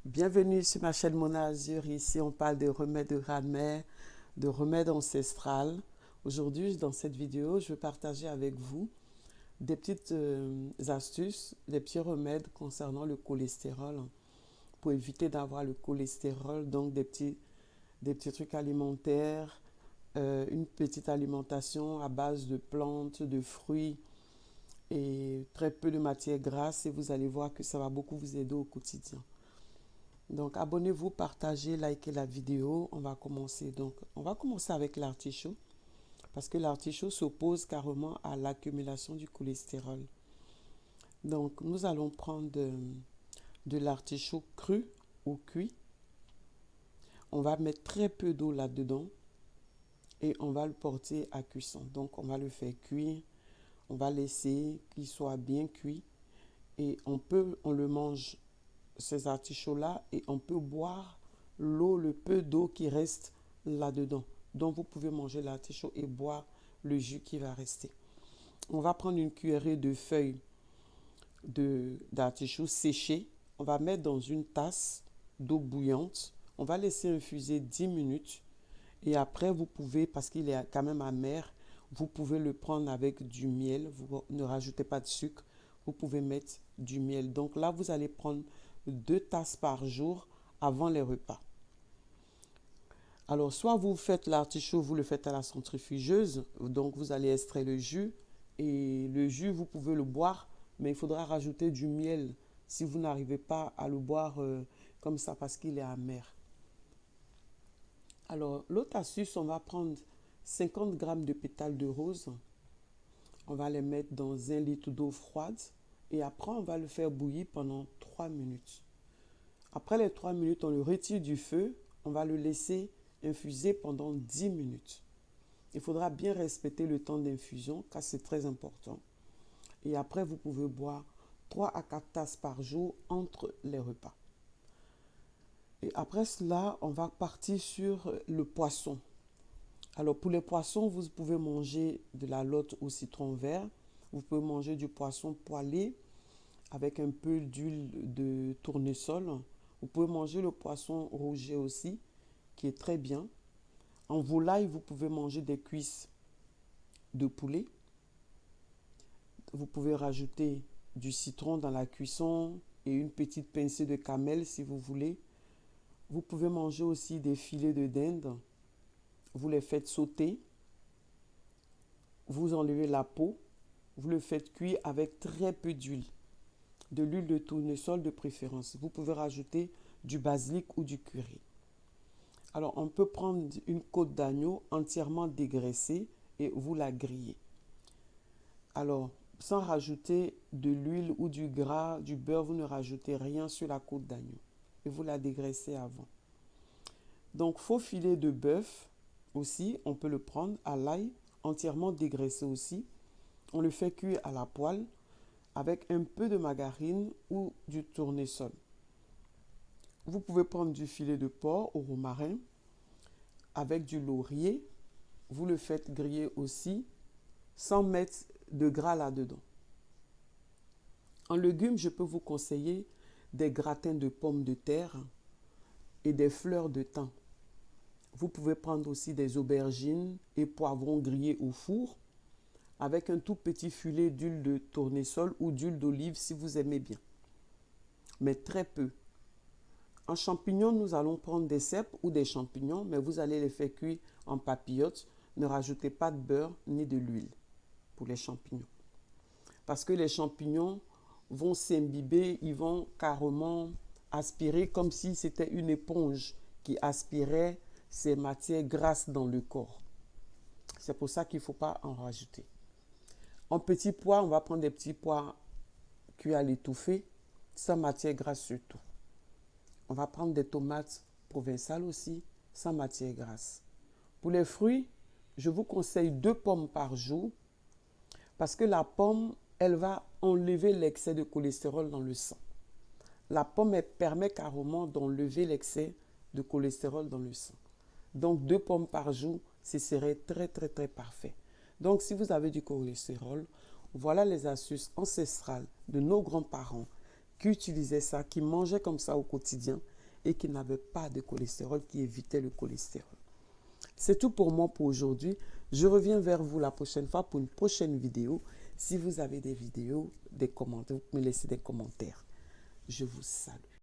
Bienvenue sur ma chaîne Mona Azur. Ici, on parle de remèdes de grammaire, de remèdes ancestrales. Aujourd'hui, dans cette vidéo, je vais partager avec vous des petites astuces, des petits remèdes concernant le cholestérol pour éviter d'avoir le cholestérol. Donc, des petits trucs alimentaires, une petite alimentation à base de plantes, de fruits et très peu de matières grasses. Et vous allez voir que ça va beaucoup vous aider au quotidien. Donc, abonnez-vous, partagez, likez la vidéo. On va commencer. Donc, on va commencer avec l'artichaut parce que l'artichaut s'oppose carrément à l'accumulation du cholestérol. Donc, nous allons prendre de l'artichaut cru ou cuit. On va mettre très peu d'eau là-dedans et on va le porter à cuisson. Donc, on va le faire cuire. On va laisser qu'il soit bien cuit et on le mange ces artichauts-là et on peut boire l'eau, le peu d'eau qui reste là-dedans. Donc, vous pouvez manger l'artichaut et boire le jus qui va rester. On va prendre une cuillerée de feuilles d'artichaut séchées. On va mettre dans une tasse d'eau bouillante. On va laisser infuser 10 minutes. Et après, vous pouvez, parce qu'il est quand même amer, vous pouvez le prendre avec du miel. Vous ne rajoutez pas de sucre. Vous pouvez mettre du miel. Donc là, vous allez prendre 2 tasses par jour avant les repas. Alors, soit vous faites l'artichaut, vous le faites à la centrifugeuse, donc vous allez extraire le jus, et le jus, vous pouvez le boire, mais il faudra rajouter du miel si vous n'arrivez pas à le boire comme ça parce qu'il est amer. Alors, l'autre astuce, on va prendre 50 grammes de pétales de rose, on va les mettre dans 1 litre d'eau froide, et après, on va le faire bouillir pendant 3 minutes. Après les 3 minutes, on le retire du feu. On va le laisser infuser pendant 10 minutes. Il faudra bien respecter le temps d'infusion car c'est très important. Et après, vous pouvez boire 3 à 4 tasses par jour entre les repas. Et après cela, on va partir sur le poisson. Alors pour les poissons, vous pouvez manger de la lotte au citron vert. Vous pouvez manger du poisson poêlé avec un peu d'huile de tournesol. Vous pouvez manger le poisson rouget aussi, qui est très bien. En volaille, vous pouvez manger des cuisses de poulet. Vous pouvez rajouter du citron dans la cuisson et une petite pincée de cannelle si vous voulez. Vous pouvez manger aussi des filets de dinde. Vous les faites sauter. Vous enlevez la peau. Vous le faites cuire avec très peu d'huile. De l'huile de tournesol de préférence. Vous pouvez rajouter du basilic ou du curry. Alors, on peut prendre une côte d'agneau entièrement dégraissée et vous la grillez. Alors, sans rajouter de l'huile ou du gras, du beurre, vous ne rajoutez rien sur la côte d'agneau. Et vous la dégraissez avant. Donc, faux filet de bœuf aussi, on peut le prendre à l'ail, entièrement dégraissé aussi. On le fait cuire à la poêle avec un peu de margarine ou du tournesol. Vous pouvez prendre du filet de porc au romarin avec du laurier. Vous le faites griller aussi sans mettre de gras là-dedans. En légumes, je peux vous conseiller des gratins de pommes de terre et des fleurs de thym. Vous pouvez prendre aussi des aubergines et poivrons grillés au four avec un tout petit filet d'huile de tournesol ou d'huile d'olive si vous aimez bien, mais très peu. En champignons, nous allons prendre des cèpes ou des champignons, mais vous allez les faire cuire en papillotes. Ne rajoutez pas de beurre ni de l'huile pour les champignons. Parce que les champignons vont s'imbiber, ils vont carrément aspirer comme si c'était une éponge qui aspirait ces matières grasses dans le corps. C'est pour ça qu'il ne faut pas en rajouter. En petits pois, on va prendre des petits pois cuits à l'étouffée, sans matière grasse surtout. On va prendre des tomates provençales aussi, sans matière grasse. Pour les fruits, je vous conseille 2 pommes par jour parce que la pomme, elle va enlever l'excès de cholestérol dans le sang. La pomme, elle permet carrément d'enlever l'excès de cholestérol dans le sang. Donc 2 pommes par jour, ce serait très très très parfait. Donc si vous avez du cholestérol, voilà les astuces ancestrales de nos grands-parents qui utilisaient ça, qui mangeaient comme ça au quotidien et qui n'avaient pas de cholestérol, qui évitaient le cholestérol. C'est tout pour moi pour aujourd'hui. Je reviens vers vous la prochaine fois pour une prochaine vidéo. Si vous avez des vidéos, des commentaires, vous me laissez des commentaires. Je vous salue.